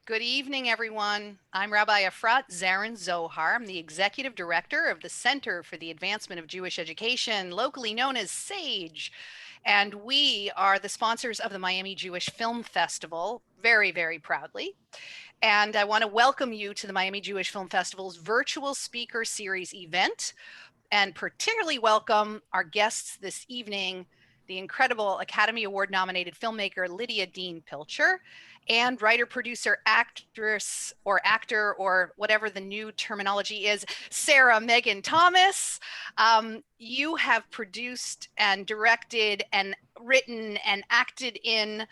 Good evening, everyone. I'm Rabbi Efrat Zarin Zohar. I'm the Executive Director of the Center for the Advancement of Jewish Education, locally known as SAGE. And we are the sponsors of the Miami Jewish Film Festival, very, very proudly. And I want to welcome you to the Miami Jewish Film Festival's virtual speaker series event, and particularly welcome our guests this evening, the incredible Academy Award nominated filmmaker Lydia Dean Pilcher and writer, producer, actress, or actor, or whatever the new terminology is, Sarah Megan Thomas. You have produced and directed and written and acted in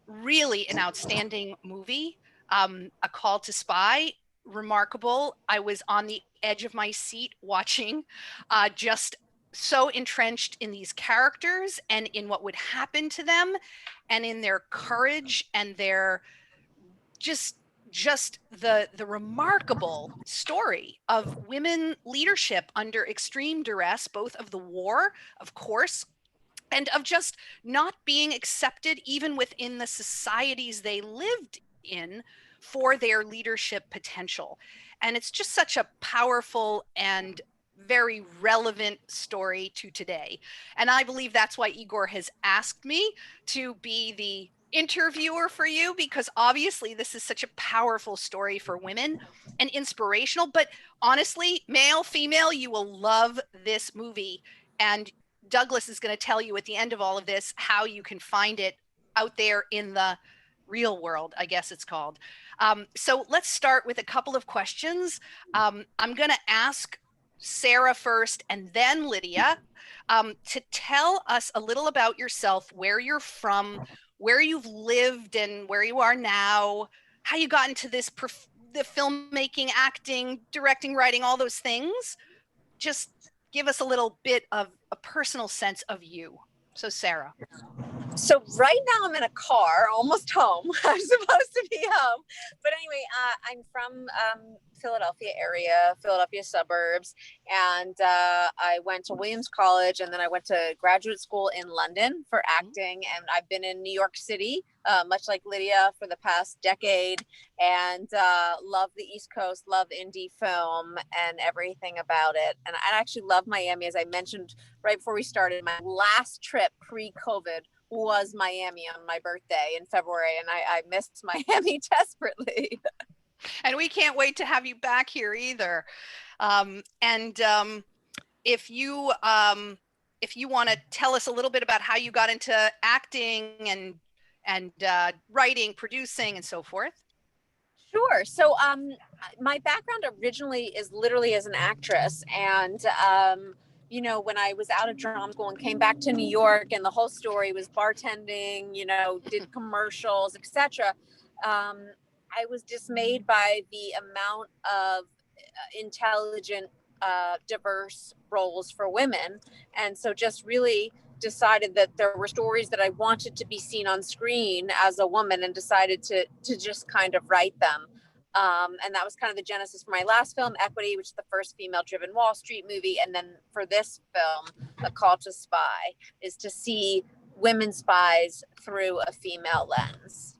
really an outstanding movie, A Call to Spy. Remarkable. I was on the edge of my seat watching, just so entrenched in these characters and in what would happen to them and in their courage and their just the remarkable story of women leadership under extreme duress, both of the war, of course, and of just not being accepted even within the societies they lived in for their leadership potential. And it's just such a powerful and very relevant story to today. And I believe that's why Igor has asked me to be the interviewer for you, because obviously this is such a powerful story for women and inspirational. But honestly, male, female, you will love this movie. And Douglas is going to tell you at the end of all of this how you can find it out there in the real world, I guess it's called. So let's start with a couple of questions. I'm going to ask Sarah first and then Lydia to tell us a little about yourself, where you're from, where you've lived and where you are now, how you got into this, the filmmaking, acting, directing, writing, all those things. Just give us a little bit of a personal sense of you. So Sarah. So right now I'm in a car, almost home. I'm supposed to be home. But anyway, I'm from Philadelphia area, Philadelphia suburbs. And I went to Williams College, and then I went to graduate school in London for acting. And I've been in New York City, much like Lydia, for the past decade. And love the East Coast, love indie film and everything about it. And I actually love Miami. As I mentioned right before we started, my last trip pre-COVID was Miami on my birthday in February, and I missed Miami desperately. And we can't wait to have you back here either. If you want to tell us a little bit about how you got into acting and writing, producing, and so forth. Sure. So my background originally is literally as an actress, and you know, when I was out of drama school and came back to New York, and the whole story was bartending, you know, did commercials, etc. I was dismayed by the amount of intelligent, diverse roles for women. And so just really decided that there were stories that I wanted to be seen on screen as a woman, and decided to just kind of write them. And that was kind of the genesis for my last film, Equity, which is the first female-driven Wall Street movie. And then for this film, A Call to Spy, is to see women spies through a female lens.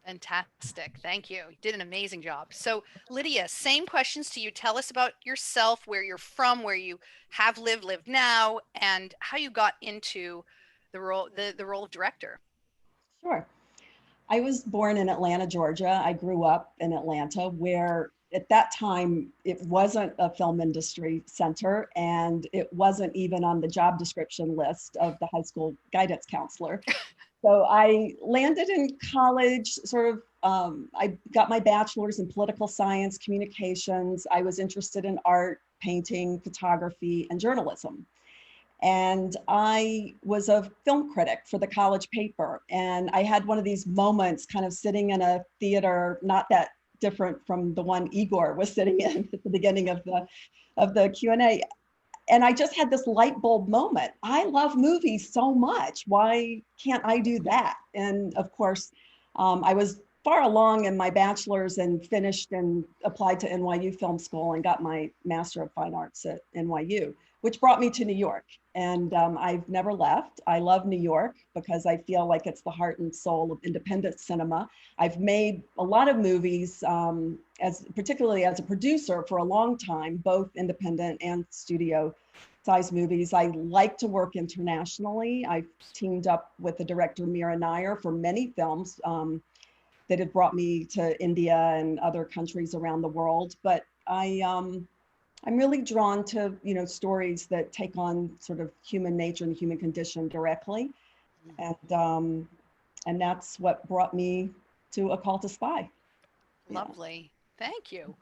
Fantastic. Thank you. You did an amazing job. So Lydia, same questions to you. Tell us about yourself, where you're from, where you have lived now, and how you got into the role of director. Sure. I was born in Atlanta, Georgia. I grew up in Atlanta, where at that time it wasn't a film industry center, and it wasn't even on the job description list of the high school guidance counselor. So I landed in college, I got my bachelor's in political science, communications. I was interested in art, painting, photography, and journalism. And I was a film critic for the college paper. And I had one of these moments kind of sitting in a theater, not that different from the one Igor was sitting in at the beginning of the Q&A. And I just had this light bulb moment. I love movies so much. Why can't I do that? And of course, I was far along in my bachelor's and finished and applied to NYU Film School and got my Master of Fine Arts at NYU. which brought me to New York. And I've never left. I love New York because I feel like it's the heart and soul of independent cinema. I've made a lot of movies, particularly as a producer for a long time, both independent and studio size movies. I like to work internationally. I've teamed up with the director Mira Nair for many films that have brought me to India and other countries around the world. But I'm really drawn to, stories that take on sort of human nature and human condition directly. And that's what brought me to A Call to Spy. Lovely. Thank you.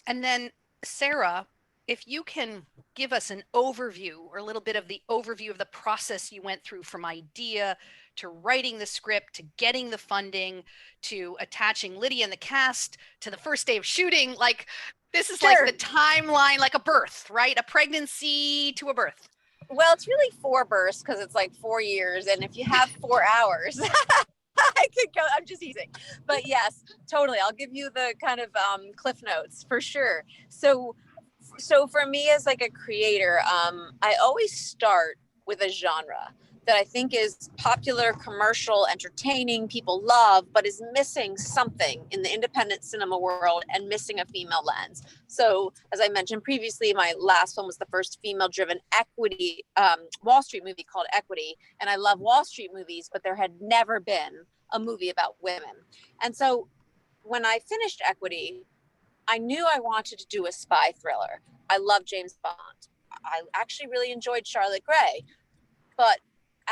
And then Sarah, if you can give us an overview or a little bit of the overview of the process you went through from idea to writing the script, to getting the funding, to attaching Lydia and the cast, to the first day of shooting, like this is like the timeline, like a birth, right? A pregnancy to a birth. Well, it's really 4 births because it's like 4 years. And if you have 4 hours, I could go, I'm just teasing. But yes, totally. I'll give you the kind of cliff notes for sure. So for me as like a creator, I always start with a genre that I think is popular, commercial, entertaining, people love, but is missing something in the independent cinema world and missing a female lens. So as I mentioned previously, my last film was the first female-driven equity Wall Street movie called Equity. And I love Wall Street movies, but there had never been a movie about women. And so when I finished Equity, I knew I wanted to do a spy thriller. I love James Bond. I actually really enjoyed Charlotte Gray, but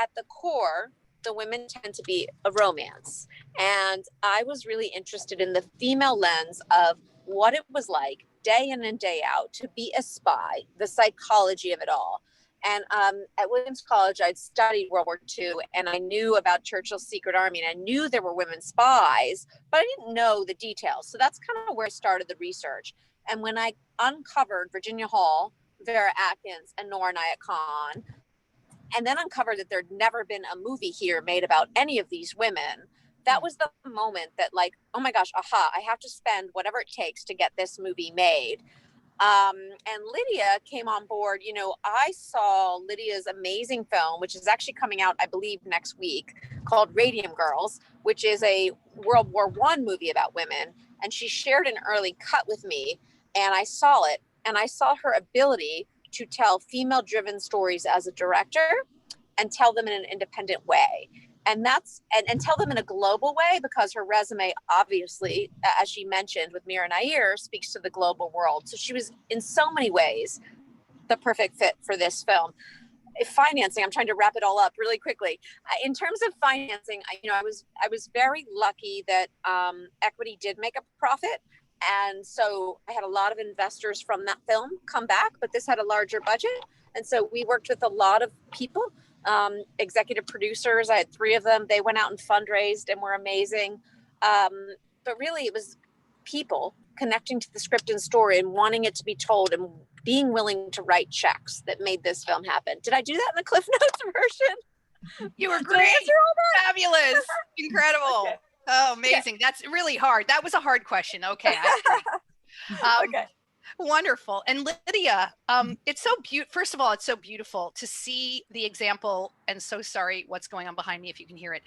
at the core, the women tend to be a romance. And I was really interested in the female lens of what it was like day in and day out to be a spy, the psychology of it all. And at Williams College, I'd studied World War II, and I knew about Churchill's secret army, and I knew there were women spies, but I didn't know the details. So that's kind of where I started the research. And when I uncovered Virginia Hall, Vera Atkins, and Noor Inayat Khan, and then uncovered that there'd never been a movie here made about any of these women, that was the moment that like, oh my gosh, aha, I have to spend whatever it takes to get this movie made. And Lydia came on board. I saw Lydia's amazing film, which is actually coming out, I believe, next week, called Radium Girls, which is a World War I movie about women. And she shared an early cut with me, and I saw it, and I saw her ability to tell female-driven stories as a director and tell them in an independent way. And and tell them in a global way, because her resume, obviously, as she mentioned with Mira Nair, speaks to the global world. So she was in so many ways the perfect fit for this film. Financing, I'm trying to wrap it all up really quickly. In terms of financing, I was very lucky that Equity did make a profit. And so I had a lot of investors from that film come back, but this had a larger budget. And so we worked with a lot of people, executive producers. I had 3 of them. They went out and fundraised and were amazing. But really it was people connecting to the script and story and wanting it to be told and being willing to write checks that made this film happen. Did I do that in the Cliff Notes version? You were great. Fabulous. Incredible. Okay. Oh, amazing. Yeah. That's really hard. That was a hard question. Okay. Okay. Wonderful. And Lydia, it's so beautiful. First of all, it's so beautiful to see the example, and so sorry what's going on behind me if you can hear it,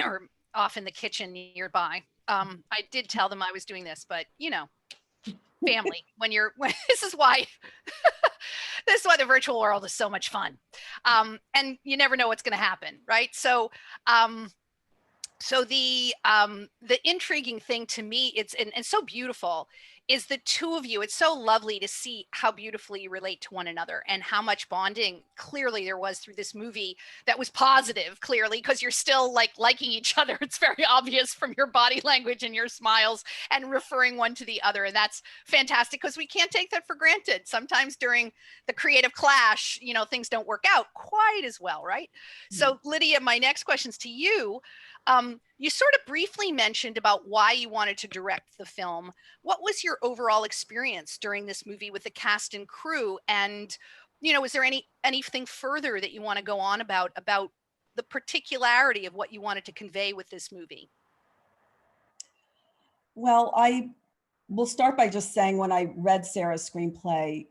or off in the kitchen nearby. I did tell them I was doing this, but family, this is why the virtual world is so much fun. And you never know what's going to happen, right? So the intriguing thing to me, it's and so beautiful, is the 2 of you. It's so lovely to see how beautifully you relate to one another and how much bonding clearly there was through this movie that was positive, clearly, because you're still liking each other. It's very obvious from your body language and your smiles and referring one to the other. And that's fantastic, because we can't take that for granted. Sometimes during the creative clash, things don't work out quite as well, right? Mm-hmm. So Lydia, my next question's to you. You sort of briefly mentioned about why you wanted to direct the film. What was your overall experience during this movie with the cast and crew? And, is there anything further that you want to go on about the particularity of what you wanted to convey with this movie? Well, I will start by just saying, when I read Sarah's screenplay,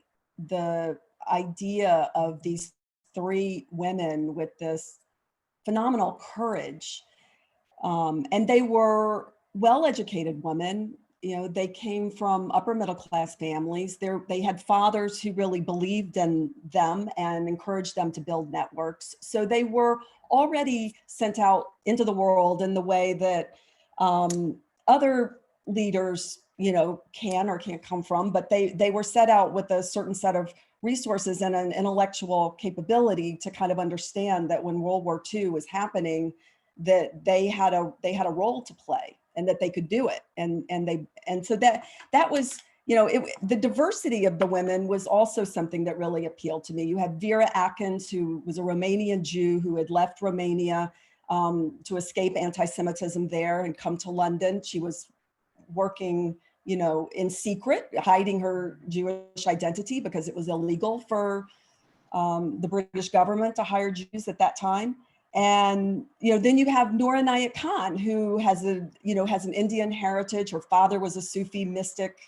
idea of these three women with this phenomenal courage. And they were well-educated women. You know, they came from upper middle class families. They had fathers who really believed in them and encouraged them to build networks. So they were already sent out into the world in the way that other leaders, you know, can or can't come from, but they were set out with a certain set of resources and an intellectual capability to kind of understand that when World War II was happening, that they had a role to play and that they could do it. And so that was, you know, the diversity of the women was also something that really appealed to me. You had Vera Atkins, who was a Romanian Jew who had left Romania to escape anti-Semitism there and come to London. She was working, you know, in secret, hiding her Jewish identity because it was illegal for the British government to hire Jews at that time. And, you know, then you have Noor Inayat Khan, who has an Indian heritage. Her father was a Sufi mystic,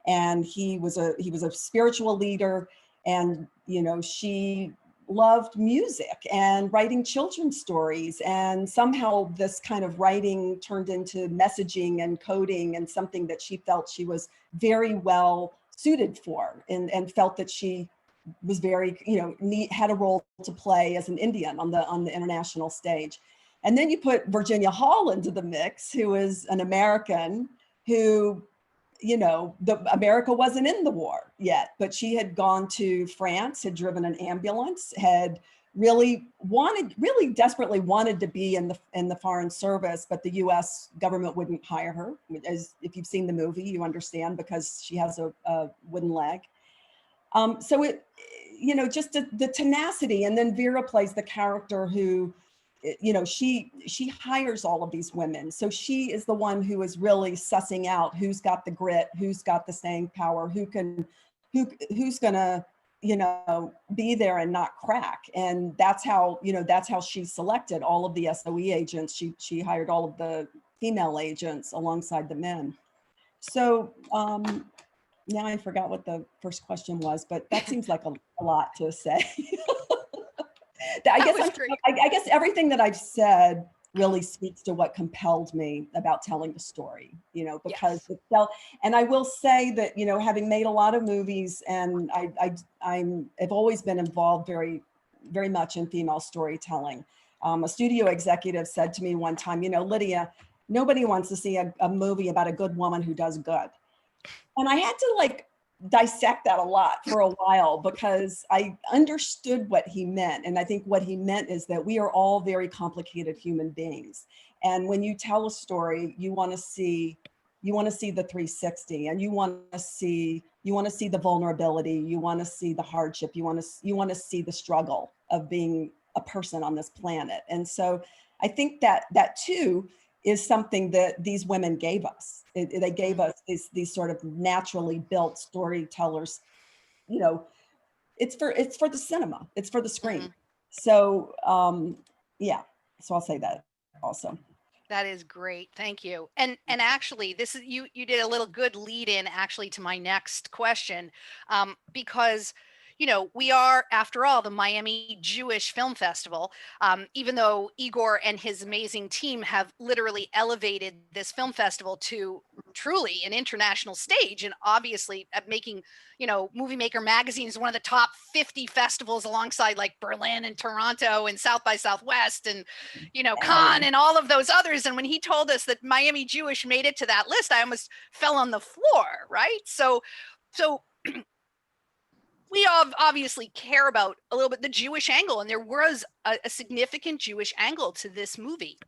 and he was a spiritual leader. And, you know, she loved music and writing children's stories. And somehow this kind of writing turned into messaging and coding and something that she felt she was very well suited for, and felt that she was very, you know, had a role to play as an Indian on the international stage. And then you put Virginia Hall into the mix, who is an American who, you know, America wasn't in the war yet, but she had gone to France, had driven an ambulance, had really desperately wanted to be in the foreign service, but the U.S. government wouldn't hire her. As if you've seen the movie, you understand, because she has a wooden leg. So it, you know, just the tenacity. And then Vera plays the character who, you know, she hires all of these women. So she is the one who is really sussing out who's got the grit, who's got the staying power, who's gonna, you know, be there and not crack. And that's how, you know, that's how she selected all of the SOE agents. She hired all of the female agents alongside the men. So, now I forgot what the first question was, but that seems like a lot to say. I guess everything that I've said really speaks to what compelled me about telling the story, you know, because yes. And I will say that, you know, having made a lot of movies, and I've always been involved very, very much in female storytelling. A studio executive said to me one time, you know, Lydia, nobody wants to see a movie about a good woman who does good. And I had to like dissect that a lot for a while, because I understood what he meant. And I think what he meant is that we are all very complicated human beings. And when you tell a story, you want to see the 360, and you want to see the vulnerability, you want to see the hardship, you want to see the struggle of being a person on this planet. And so I think that too is something that these women gave us. They gave us these sort of naturally built storytellers. You know, it's for the cinema, it's for the screen. Mm-hmm. So yeah, so I'll say that also. That is great. Thank you. And actually, this is you did a little good lead in actually to my next question, because, you know, we are, after all, the Miami Jewish Film Festival, even though Igor and his amazing team have literally elevated this film festival to truly an international stage, and obviously making, you know, Movie Maker magazine is one of the top 50 festivals alongside like Berlin and Toronto and South by Southwest and, you know, Cannes and all of those others. And when he told us that Miami Jewish made it to that list, I almost fell on the floor, right? So we obviously care about a little bit the Jewish angle, and there was a significant Jewish angle to this movie.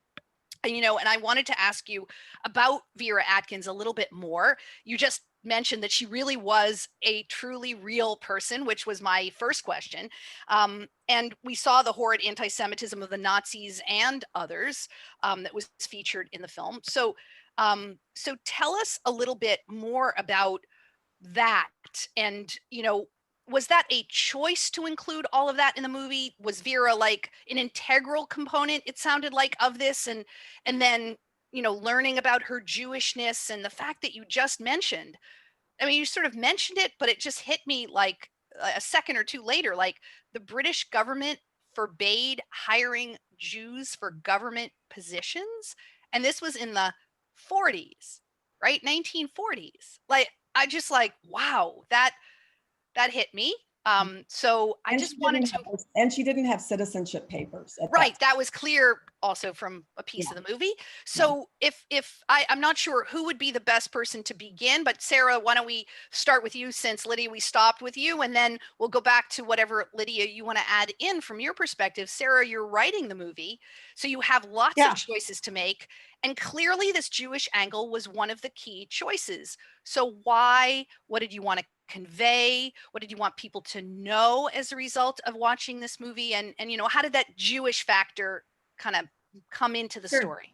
And, you know, and I wanted to ask you about Vera Atkins a little bit more. You just mentioned that she really was a truly real person, which was my first question. And we saw the horrid anti-Semitism of the Nazis and others that was featured in the film. So tell us a little bit more about that. And, you know, was that a choice to include all of that in the movie? Was Vera like an integral component, it sounded like, of this? And then, you know, learning about her Jewishness and the fact that you just mentioned, I mean, you sort of mentioned it, but it just hit me like a second or two later, like the British government forbade hiring Jews for government positions. And this was in the 40s, right? 1940s. Like, I just like, wow, that hit me. So I And just wanted to, and she didn't have citizenship papers at right, that was clear also from a piece of the movie. So if I'm not sure who would be the best person to begin, but Sarah, why don't we start with you, since Lydia, we stopped with you, and then we'll go back to whatever, Lydia, you want to add in from your perspective. Sarah, you're writing the movie, so you have lots of choices to make, and clearly this Jewish angle was one of the key choices. So why? What did you want to convey? What did you want people to know as a result of watching this movie? And you know, how did that Jewish factor kind of come into the story?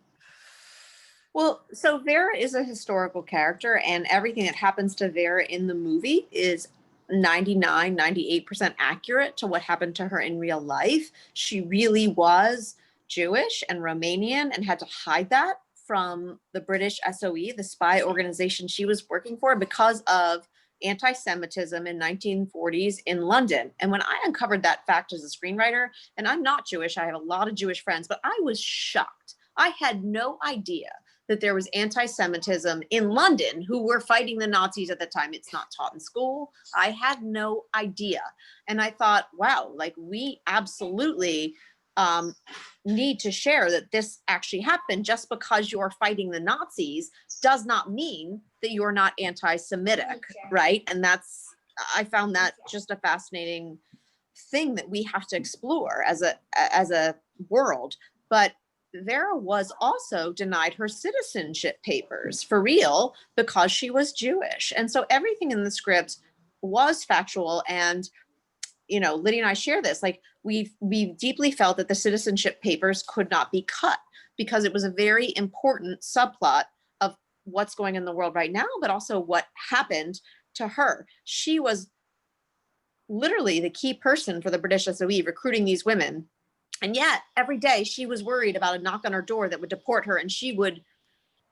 Well, so Vera is a historical character, and everything that happens to Vera in the movie is 98% accurate to what happened to her in real life. She really was Jewish and Romanian and had to hide that from the British SOE, the spy organization she was working for, because of anti-Semitism in 1940s in London. And when I uncovered that fact as a screenwriter, and I'm not Jewish, I have a lot of Jewish friends, but I was shocked. I had no idea that there was anti-Semitism in London, who were fighting the Nazis at the time. It's not taught in school. I had no idea. And I thought, wow, like we absolutely need to share that this actually happened. Just because you're fighting the Nazis does not mean that you're not anti-Semitic, right? And I found that just a fascinating thing that we have to explore as a world. But Vera was also denied her citizenship papers for real because she was Jewish. And so everything in the script was factual. And, you know, Lydia and I share this, like we deeply felt that the citizenship papers could not be cut because it was a very important subplot of what's going on in the world right now, but also what happened to her. She was literally the key person for the British SOE recruiting these women. And yet every day she was worried about a knock on her door that would deport her and she would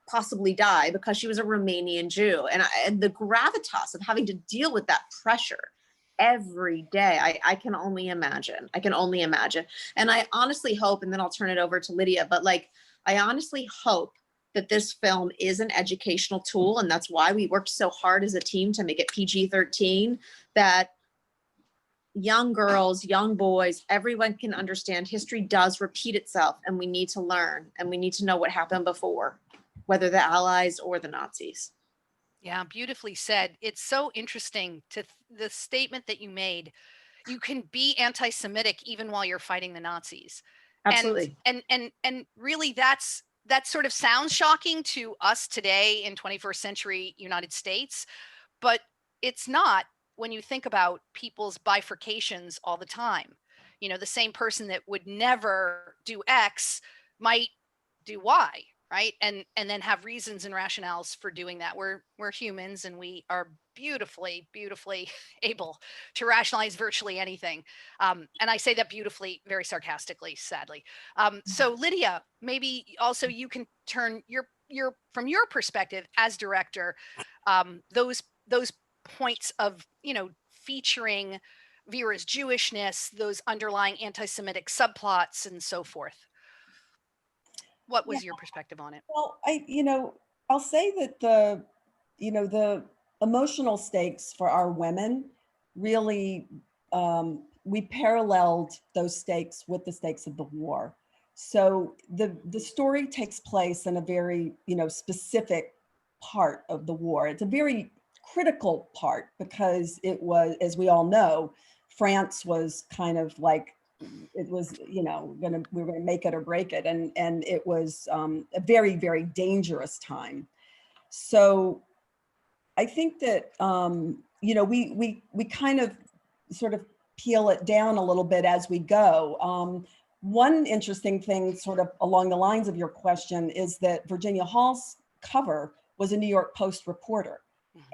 possibly die because she was a Romanian Jew. And the gravitas of having to deal with that pressure every day, I can only imagine. And I honestly hope, and then I'll turn it over to Lydia, but like, I honestly hope that this film is an educational tool. And that's why we worked so hard as a team to make it PG-13, that young girls, young boys, everyone can understand history does repeat itself, and we need to learn, and we need to know what happened before, whether the Allies or the Nazis. Yeah, beautifully said. It's so interesting to the statement that you made. You can be anti-Semitic even while you're fighting the Nazis. Absolutely. And really that sort of sounds shocking to us today in 21st century United States, but it's not when you think about people's bifurcations all the time. You know, the same person that would never do X might do Y, right? And then have reasons and rationales for doing that. We're humans, and we are beautifully able to rationalize virtually anything. And I say that beautifully, very sarcastically, sadly. So Lydia, maybe also you can turn your from your perspective as director, those points of, you know, featuring Vera's Jewishness, those underlying anti-Semitic subplots and so forth. What was your perspective on it? Well, I'll say that the emotional stakes for our women really, we paralleled those stakes with the stakes of the war. So the story takes place in a very, specific part of the war. It's a very critical part because it was, as we all know, France was kind of like, it was, we were gonna make it or break it, and it was a very, very dangerous time. So I think that we kind of sort of peel it down a little bit as we go. One interesting thing, sort of along the lines of your question, is that Virginia Hall's cover was a New York Post reporter,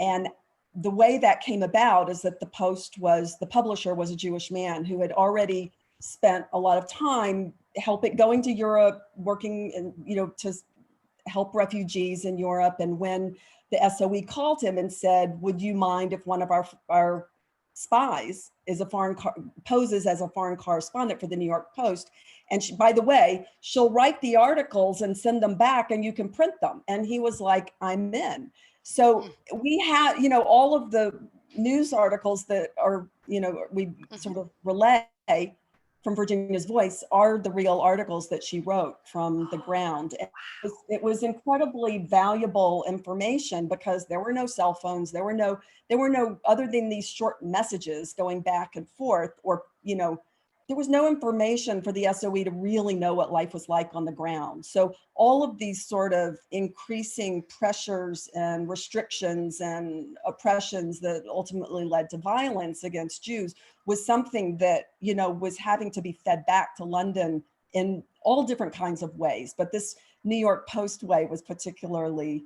and the way that came about is that the publisher was a Jewish man who had already spent a lot of time going to Europe, working and, to help refugees in Europe. And when the SOE called him and said, would you mind if one of our spies, is poses as a foreign correspondent for the New York Post. And she, by the way, she'll write the articles and send them back and you can print them. And he was like, I'm in. So we had, you know, all of the news articles that are, you know, we sort of relay from Virginia's Voice are the real articles that she wrote from the ground. And it was incredibly valuable information because there were no cell phones, there were no, other than these short messages going back and forth, or, you know, there was no information for the SOE to really know what life was like on the ground. So all of these sort of increasing pressures and restrictions and oppressions that ultimately led to violence against Jews was something that, you know, was having to be fed back to London in all different kinds of ways. But this New York Post way was particularly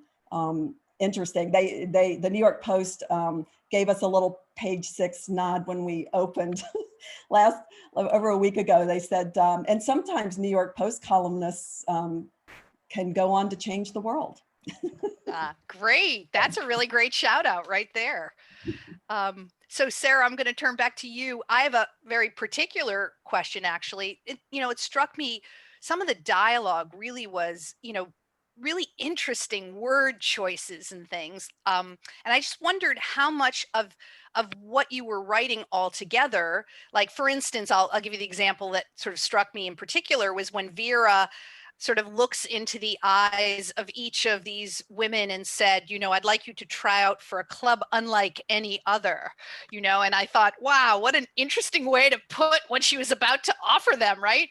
interesting. The New York Post gave us a little page 6 nod when we opened over a week ago. They said, and sometimes New York Post columnists can go on to change the world. Great. That's a really great shout out right there. So Sarah, I'm going to turn back to you. I have a very particular question, actually. It struck me, some of the dialogue really was, really interesting word choices and things. And I just wondered how much of what you were writing all together, like for instance, I'll give you the example that sort of struck me in particular was when Vera sort of looks into the eyes of each of these women and said, I'd like you to try out for a club unlike any other, and I thought, wow, what an interesting way to put what she was about to offer them, right?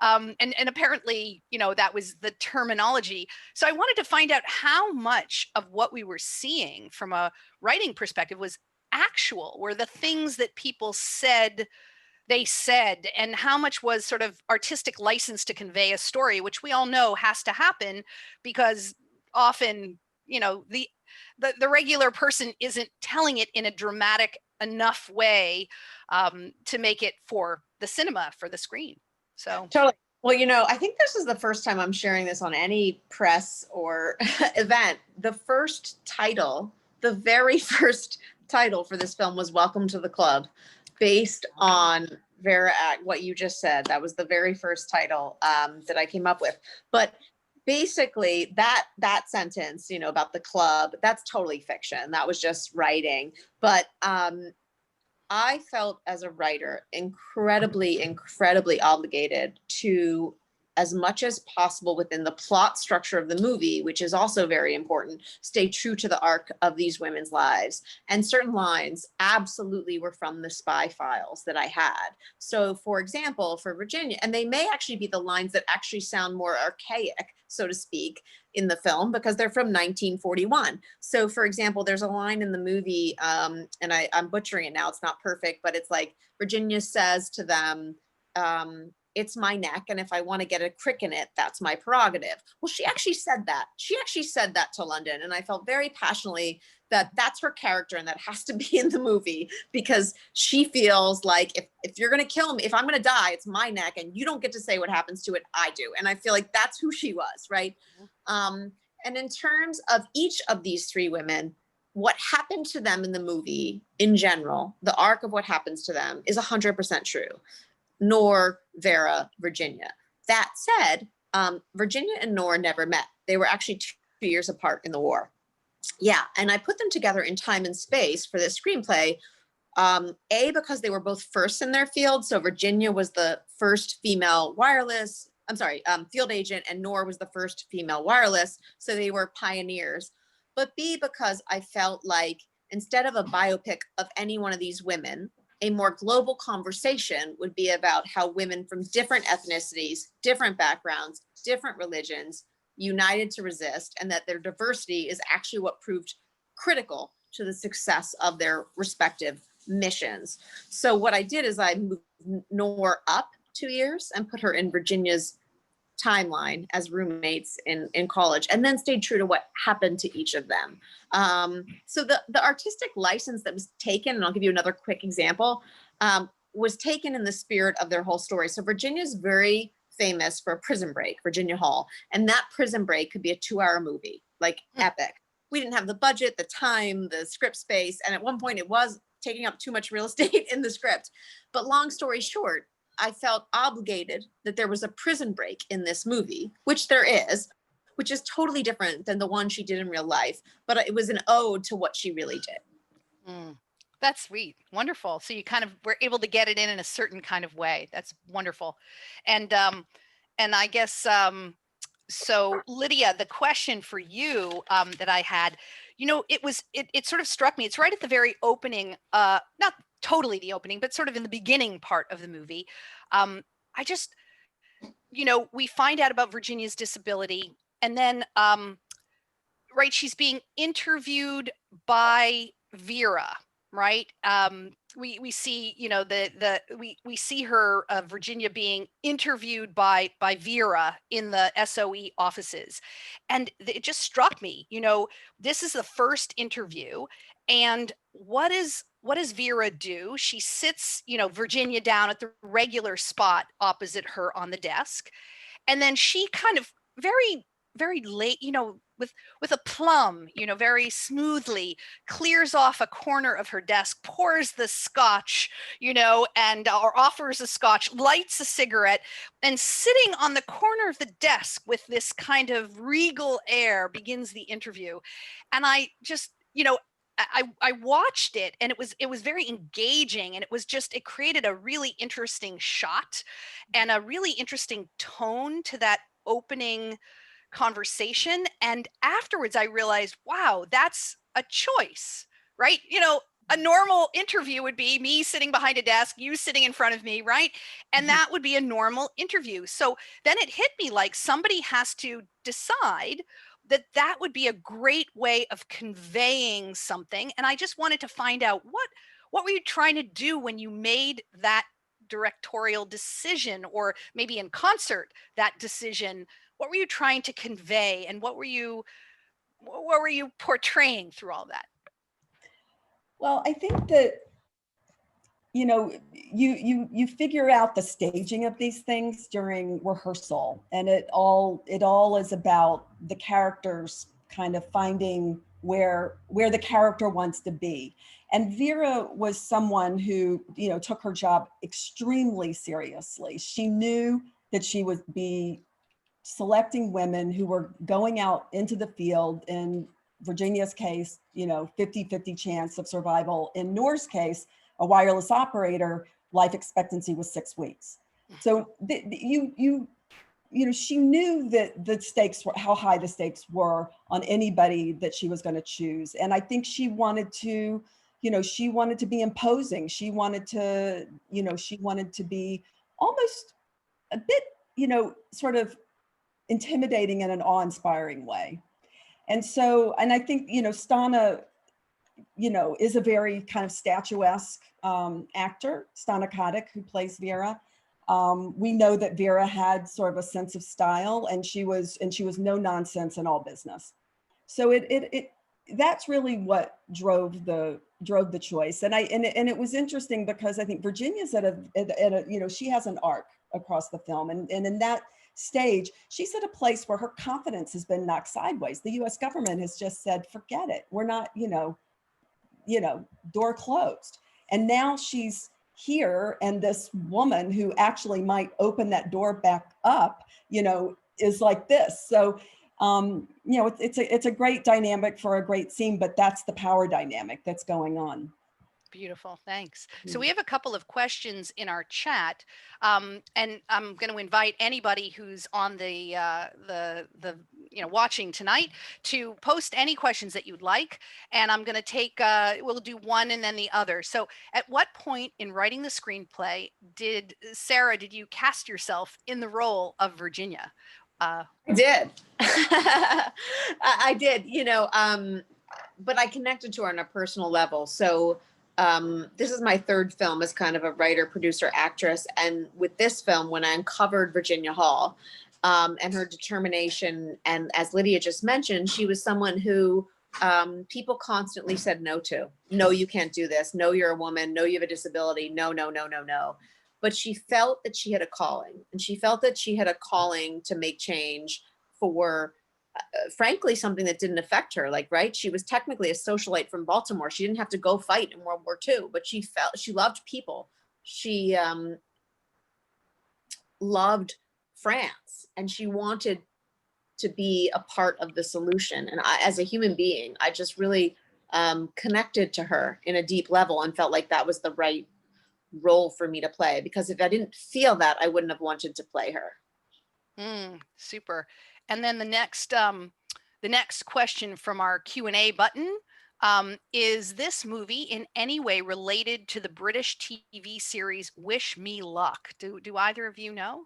And apparently, that was the terminology. So I wanted to find out how much of what we were seeing from a writing perspective was actual, were the things that people said, and how much was sort of artistic license to convey a story, which we all know has to happen because often, the regular person isn't telling it in a dramatic enough way to make it for the cinema, for the screen. So totally. Well, I think this is the first time I'm sharing this on any press or event. The very first title for this film was Welcome to the Club, based on Vera, what you just said. That was the very first title that I came up with. But basically that sentence, about the club, that's totally fiction. That was just writing. But I felt as a writer incredibly obligated to, as much as possible within the plot structure of the movie, which is also very important, stay true to the arc of these women's lives. And certain lines absolutely were from the spy files that I had. So for example, for Virginia, and they may actually be the lines that actually sound more archaic, so to speak, in the film, because they're from 1941. So for example, there's a line in the movie, and I'm butchering it now, it's not perfect, but it's like Virginia says to them, it's my neck, and if I want to get a crick in it, that's my prerogative. Well, she actually said that. She actually said that to London, and I felt very passionately that that's her character, and that has to be in the movie, because she feels like if you're going to kill me, if I'm going to die, it's my neck, and you don't get to say what happens to it, I do. And I feel like that's who she was, right? And in terms of each of these three women, what happened to them in the movie in general, the arc of what happens to them is 100% true. Nor, Vera, Virginia. That said, Virginia and Nor never met. They were actually 2 years apart in the war. Yeah, and I put them together in time and space for this screenplay, because they were both first in their field. So Virginia was the first female field agent, and Nor was the first female wireless. So they were pioneers. But B, because I felt like instead of a biopic of any one of these women, a more global conversation would be about how women from different ethnicities, different backgrounds, different religions united to resist, and that their diversity is actually what proved critical to the success of their respective missions. So what I did is I moved Nor up 2 years and put her in Virginia's timeline as roommates in college, and then stayed true to what happened to each of them. So the artistic license that was taken, and I'll give you another quick example, was taken in the spirit of their whole story. So Virginia's very famous for Prison Break, Virginia Hall, and that Prison Break could be a 2-hour movie, like epic. We didn't have the budget, the time, the script space, and at one point it was taking up too much real estate in the script. But long story short, I felt obligated that there was a prison break in this movie, which there is, which is totally different than the one she did in real life. But it was an ode to what she really did. Mm, that's sweet. Wonderful. So you kind of were able to get it in a certain kind of way. That's wonderful. And I guess, so Lydia, the question for you that I had, you know, it sort of struck me. It's right at the very opening, not totally the opening, but sort of in the beginning part of the movie. I just, you know, we find out about Virginia's disability, and then, right, she's being interviewed by Vera, right? We see, you know, we see her, Virginia, being interviewed by Vera in the SOE offices, and it just struck me, you know, this is the first interview, and what does Vera do? She sits, you know, Virginia down at the regular spot opposite her on the desk, and then she kind of very late, you know, with a plum, you know, very smoothly clears off a corner of her desk, pours the scotch, you know, and or offers a scotch, lights a cigarette, and sitting on the corner of the desk with this kind of regal air begins the interview. And I just, you know, I watched it, and it was very engaging, and it created a really interesting shot and a really interesting tone to that opening conversation. And afterwards I realized, wow, that's a choice, right? You know, a normal interview would be me sitting behind a desk, you sitting in front of me, right? And that would be a normal interview. So then it hit me like somebody has to decide that that would be a great way of conveying something. And I just wanted to find out, what were you trying to do when you made that directorial decision, or maybe in concert that decision? What were you trying to convey, and what were you portraying through all that? Well, I think that, you know, you figure out the staging of these things during rehearsal, and it all is about the characters kind of finding where the character wants to be. And Vera was someone who, you know, took her job extremely seriously. She knew that she would be selecting women who were going out into the field. In Virginia's case, you know, 50-50 chance of survival. In Noor's case, a wireless operator, life expectancy was 6 weeks. So you know, she knew that the stakes were, how high the stakes were on anybody that she was going to choose. And I think she wanted to, you know, she wanted to be imposing. She wanted to, you know, she wanted to be almost a bit, you know, sort of intimidating in an awe-inspiring way. And so, and I think, you know, Stana, you know, is a very kind of statuesque actor, Stana Katic, who plays Vera. We know that Vera had sort of a sense of style, and she was no nonsense in all business. So that's really what drove the choice. And it was interesting because I think Virginia's at a you know, she has an arc across the film, and in that stage, she's at a place where her confidence has been knocked sideways. The US government has just said, forget it. We're not, you know, door closed. And now she's here, and this woman who actually might open that door back up, you know, is like this. So, you know, it's a great dynamic for a great scene, but that's the power dynamic that's going on. Beautiful, thanks. So we have a couple of questions in our chat, and I'm going to invite anybody who's on the you know, watching tonight to post any questions that you'd like, and I'm going to take we'll do one and then the other. So at what point in writing the screenplay did you cast yourself in the role of Virginia? I did. I did, you know, but I connected to her on a personal level. So this is my third film as kind of a writer, producer, actress. And with this film, when I uncovered Virginia Hall and her determination, and as Lydia just mentioned, she was someone who people constantly said no to. No, you can't do this. No, you're a woman. No, you have a disability. No, no, no, no, no. But she felt that she had a calling, and she felt that she had a calling to make change for frankly, something that didn't affect her. Like, right, she was technically a socialite from Baltimore. She didn't have to go fight in World War II, but she loved people. She loved France, and she wanted to be a part of the solution. And I, as a human being, I just really connected to her in a deep level and felt like that was the right role for me to play, because if I didn't feel that, I wouldn't have wanted to play her. Super. And then the next question from our Q&A button, is this movie in any way related to the British TV series Wish Me Luck? Do either of you know?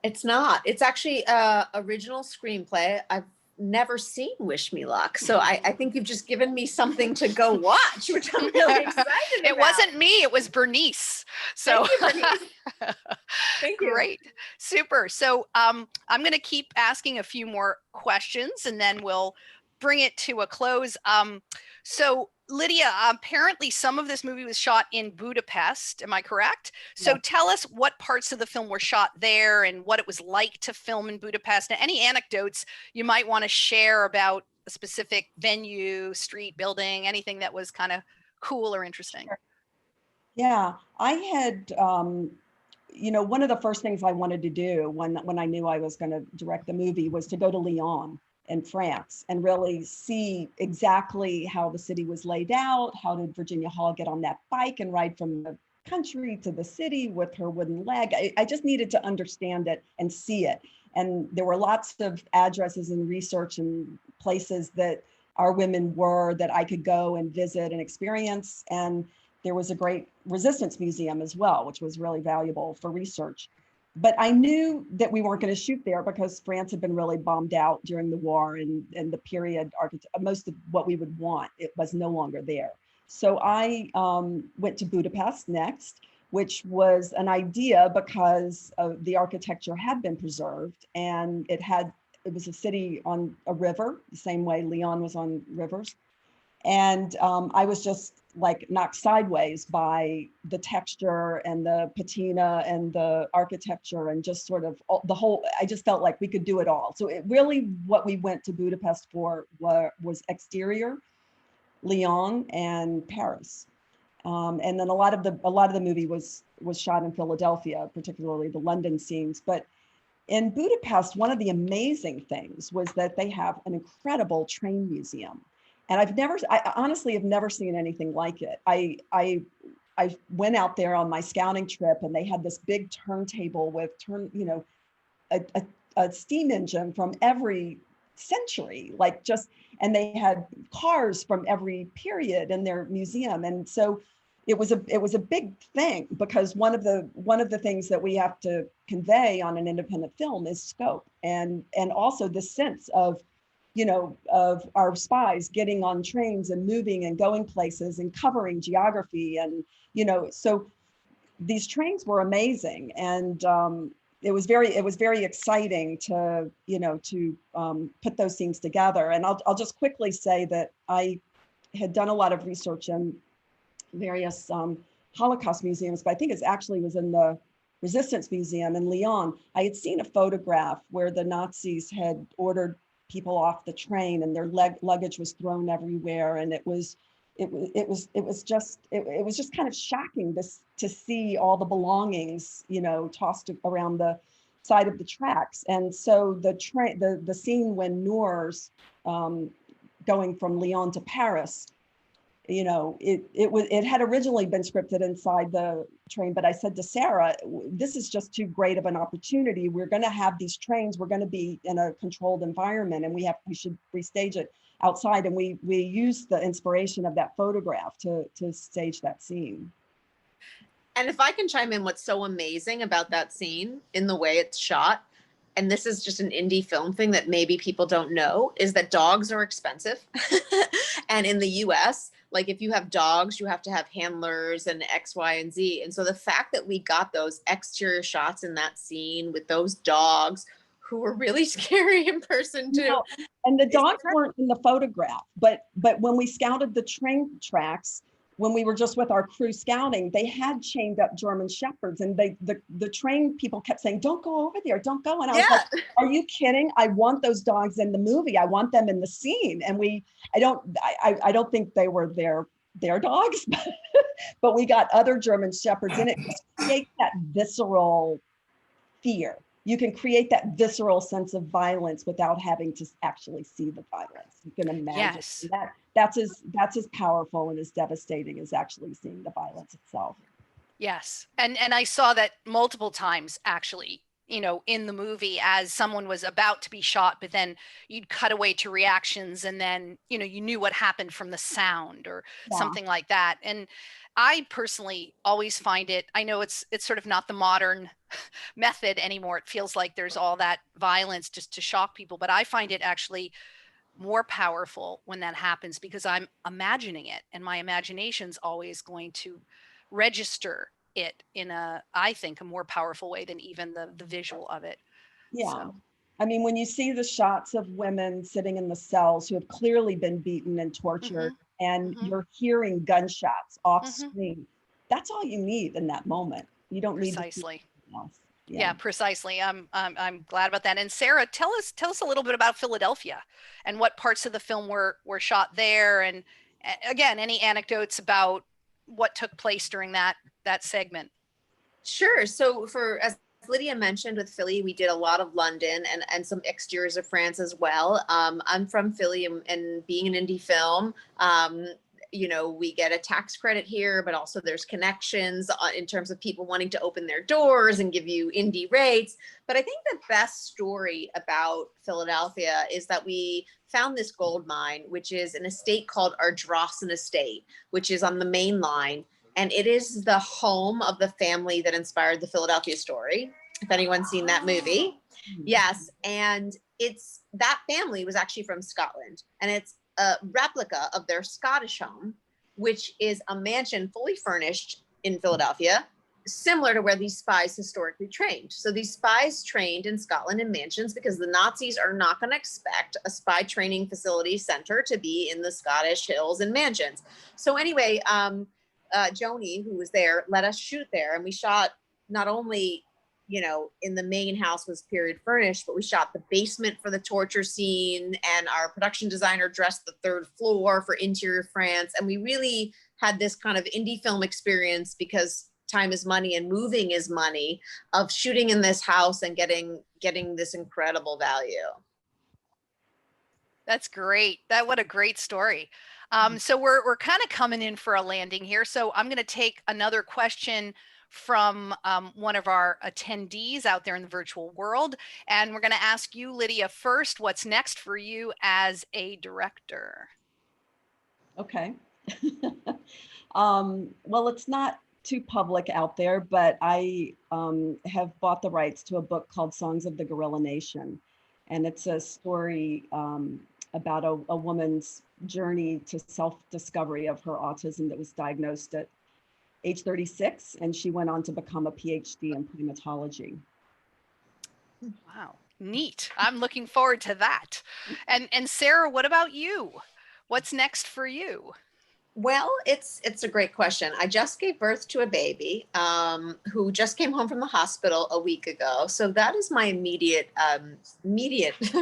It's not. It's actually a original screenplay. I've never seen Wish Me Luck, so I think you've just given me something to go watch, which I'm really excited about. It wasn't me, it was Bernice. So thank you, Bernice. Thank you. Great, super. So I'm going to keep asking a few more questions, and then we'll bring it to a close. So Lydia, apparently some of this movie was shot in Budapest. Am I correct? So tell us what parts of the film were shot there and what it was like to film in Budapest, and any anecdotes you might want to share about a specific venue, street, building, anything that was kind of cool or interesting. Yeah, I had, one of the first things I wanted to do when I knew I was going to direct the movie was to go to Lyon in France and really see exactly how the city was laid out. How did Virginia Hall get on that bike and ride from the country to the city with her wooden leg? I just needed to understand it and see it. And there were lots of addresses and research and places that our women were that I could go and visit and experience. And there was a great resistance museum as well, which was really valuable for research. But I knew that we weren't going to shoot there because France had been really bombed out during the war, and the period, most of what we would want, it was no longer there. So I went to Budapest next, which was an idea because the architecture had been preserved, and it was a city on a river, the same way Lyon was on rivers. And I was just like knocked sideways by the texture and the patina and the architecture and just sort of the whole, I just felt like we could do it all. So it really, what we went to Budapest for was exterior, Lyon and Paris. And then a lot of the movie was shot in Philadelphia, particularly the London scenes. But in Budapest, one of the amazing things was that they have an incredible train museum. And I honestly have never seen anything like it. I went out there on my scouting trip, and they had this big turntable with a steam engine from every century, and they had cars from every period in their museum. And so it was a big thing, because one of the things that we have to convey on an independent film is scope, and also the sense of our spies getting on trains and moving and going places and covering geography. And, so these trains were amazing. And it was very exciting to put those things together. And I'll just quickly say that I had done a lot of research in various Holocaust museums, but I think it actually was in the Resistance Museum in Lyon. I had seen a photograph where the Nazis had ordered people off the train, and their luggage was thrown everywhere, and it was just kind of shocking to see all the belongings tossed around the side of the tracks. And so the scene when Noor's going from Lyon to Paris, it had originally been scripted inside the train, but I said to Sarah, this is just too great of an opportunity. We're going to have these trains, we're going to be in a controlled environment, and we should restage it outside. And we used the inspiration of that photograph to stage that scene. And if I can chime in, what's so amazing about that scene in the way it's shot, and this is just an indie film thing that maybe people don't know, is that dogs are expensive. And in the US, like if you have dogs, you have to have handlers and X, Y, and Z. And so the fact that we got those exterior shots in that scene with those dogs, who were really scary in person too. And the dogs weren't in the photograph, but when we scouted the train tracks, when we were just with our crew scouting, they had chained up German Shepherds, and the trained people kept saying, "Don't go over there, don't go." And I was like, "Are you kidding? I want those dogs in the movie. I want them in the scene." And I don't think they were their dogs, but we got other German Shepherds, and it just creates that visceral fear. You can create that visceral sense of violence without having to actually see the violence. You can imagine. Yes. That's as powerful and as devastating as actually seeing the violence itself. Yes. And I saw that multiple times actually, in the movie as someone was about to be shot, but then you'd cut away to reactions and then, you knew what happened from the sound or something like that. And I personally always find it, I know it's sort of not the modern method anymore. It feels like there's all that violence just to shock people, but I find it actually more powerful when that happens because I'm imagining it, and my imagination's always going to register it in I think, a more powerful way than even the visual of it. Yeah. So. I mean, when you see the shots of women sitting in the cells who have clearly been beaten and tortured, and you're hearing gunshots off screen, that's all you need in that moment. You don't need precisely. Else. Yeah, precisely. I'm glad about that. And Sarah, tell us a little bit about Philadelphia and what parts of the film were shot there, and again, any anecdotes about what took place during that segment. Sure. So as Lydia mentioned, with Philly, we did a lot of London and some exteriors of France as well. I'm from Philly, and being an indie film, we get a tax credit here, but also there's connections in terms of people wanting to open their doors and give you indie rates. But I think the best story about Philadelphia is that we found this gold mine, which is an estate called Ardrossan Estate, which is on the main line. And it is the home of the family that inspired the Philadelphia Story. If anyone's seen that movie. Yes. And that family was actually from Scotland, and it's a replica of their Scottish home, which is a mansion fully furnished in Philadelphia, similar to where these spies historically trained. So these spies trained in Scotland in mansions because the Nazis are not going to expect a spy training facility center to be in the Scottish hills and mansions. So anyway, Joni, who was there, let us shoot there, and we shot not only in the main house was period furnished, but we shot the basement for the torture scene, and our production designer dressed the third floor for interior France. And we really had this kind of indie film experience, because time is money and moving is money, of shooting in this house and getting this incredible value. That's great. What a great story. So we're kind of coming in for a landing here. So I'm going to take another question from one of our attendees out there in the virtual world. And we're going to ask you, Lydia, first, what's next for you as a director? Okay. Well, it's not too public out there, but I have bought the rights to a book called Songs of the Gorilla Nation. And it's a story about a woman's journey to self-discovery of her autism that was diagnosed at age 36, and she went on to become a PhD in primatology. Wow, neat. I'm looking forward to that. And Sarah, what about you? What's next for you? Well, it's a great question. I just gave birth to a baby who just came home from the hospital a week ago. So that is my immediate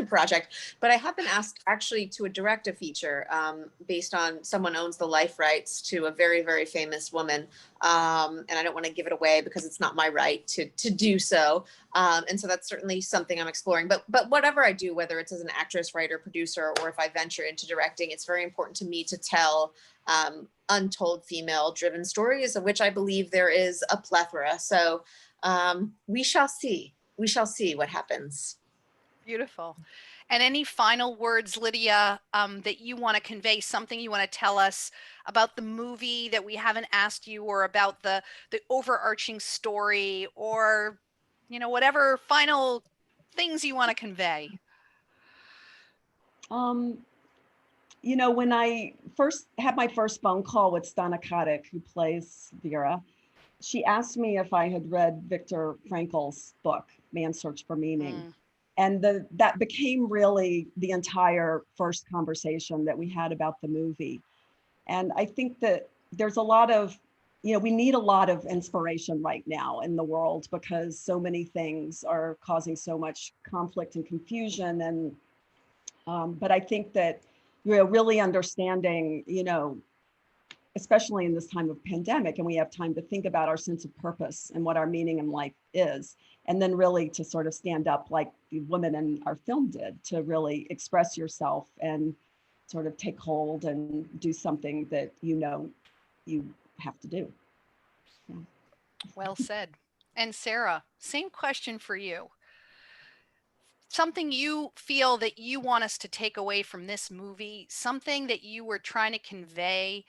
project. But I have been asked actually to direct a feature based on someone owns the life rights to a very, very famous woman. And I don't want to give it away because it's not my right to do so. And so that's certainly something I'm exploring. But whatever I do, whether it's as an actress, writer, producer, or if I venture into directing, it's very important to me to tell untold female-driven stories, of which I believe there is a plethora. So we shall see. We shall see what happens. Beautiful. And any final words, Lydia, that you want to convey, something you want to tell us about the movie that we haven't asked you, or about the overarching story, or, whatever final things you want to convey? When I first had my first phone call with Stana Katic, who plays Vera, she asked me if I had read Viktor Frankl's book, Man's Search for Meaning. And that became really the entire first conversation that we had about the movie. And I think that there's a lot of, we need a lot of inspiration right now in the world because so many things are causing so much conflict and confusion. And, but I think that, really understanding, especially in this time of pandemic, and we have time to think about our sense of purpose and what our meaning in life is. And then really to sort of stand up like the woman in our film did, to really express yourself and sort of take hold and do something that you have to do. Yeah. Well said. And Sarah, same question for you. Something you feel that you want us to take away from this movie, something that you were trying to convey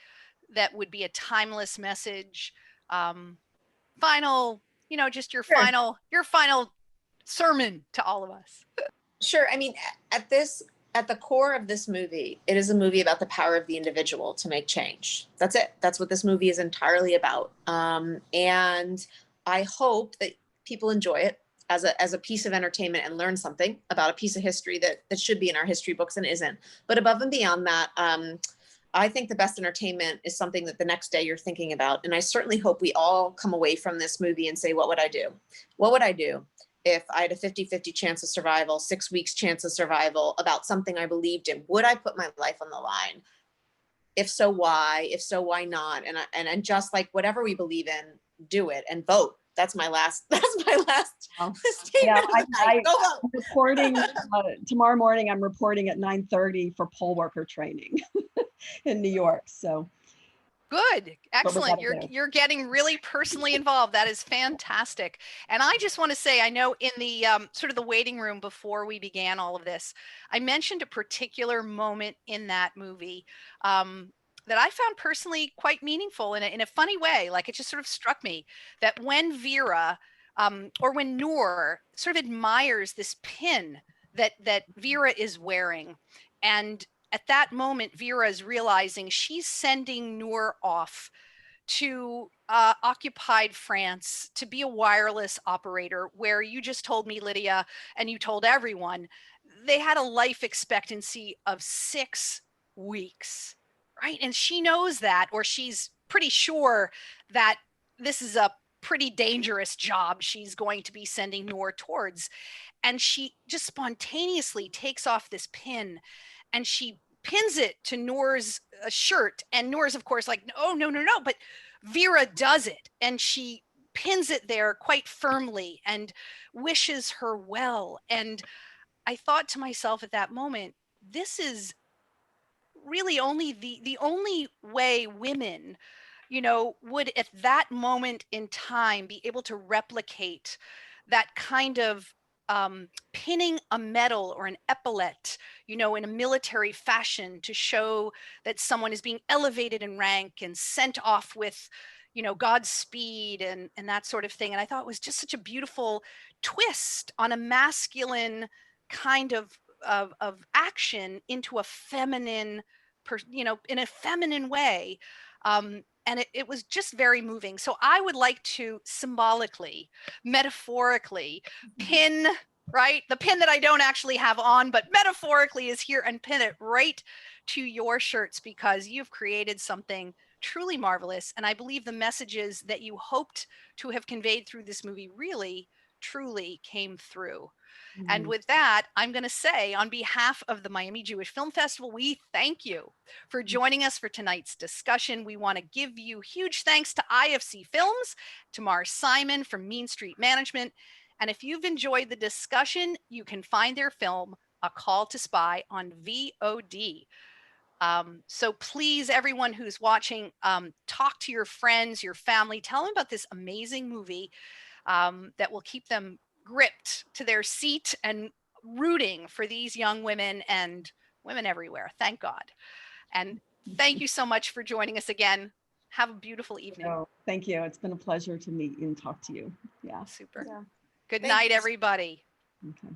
that would be a timeless message. Final, just your Sure. final sermon to all of us. Sure. I mean, at the core of this movie, it is a movie about the power of the individual to make change. That's it. That's what this movie is entirely about. And I hope that people enjoy it as a piece of entertainment and learn something about a piece of history that should be in our history books and isn't. But above and beyond that, I think the best entertainment is something that the next day you're thinking about. And I certainly hope we all come away from this movie and say, what would I do? What would I do if I had a 50-50 chance of survival, 6 weeks chance of survival about something I believed in? Would I put my life on the line? If so, why? If so, why not? And just like whatever we believe in, do it and vote. That's my last statement. Yeah, Go vote. I'm reporting tomorrow morning. I'm reporting at 9:30 for poll worker training in New York. So good, excellent. You're getting really personally involved. That is fantastic. And I just want to say, I know in the sort of the waiting room before we began all of this, I mentioned a particular moment in that movie that I found personally quite meaningful in a funny way. Like it just sort of struck me that when Vera or when Noor sort of admires this pin that Vera is wearing, and at that moment, Vera is realizing she's sending Noor off to occupied France to be a wireless operator, where you just told me, Lydia, and you told everyone, they had a life expectancy of 6 weeks, right? And she knows that, or she's pretty sure that this is a pretty dangerous job she's going to be sending Noor towards. And she just spontaneously takes off this pin and she pins it to Noor's shirt. And Noor's, of course, like, no. But Vera does it. And she pins it there quite firmly and wishes her well. And I thought to myself at that moment, this is really only the only way women, would at that moment in time be able to replicate that kind of pinning a medal or an epaulet, in a military fashion to show that someone is being elevated in rank and sent off with, Godspeed and that sort of thing. And I thought it was just such a beautiful twist on a masculine kind of action into a feminine, in a feminine way. And it was just very moving. So I would like to symbolically, metaphorically pin, right? The pin that I don't actually have on, but metaphorically is here, and pin it right to your shirts, because you've created something truly marvelous. And I believe the messages that you hoped to have conveyed through this movie really, truly came through. And with that, I'm going to say, on behalf of the Miami Jewish Film Festival, we thank you for joining us for tonight's discussion. We want to give you huge thanks to IFC Films, to Mar Simon from Mean Street Management. And if you've enjoyed the discussion, you can find their film, A Call to Spy, on VOD. So please, everyone who's watching, talk to your friends, your family, tell them about this amazing movie that will keep them gripped to their seat and rooting for these young women and women everywhere. Thank God. And thank you so much for joining us again. Have a beautiful evening. Oh, thank you. It's been a pleasure to meet you and talk to you. Yeah. Super. Yeah. Good night, everybody. Okay.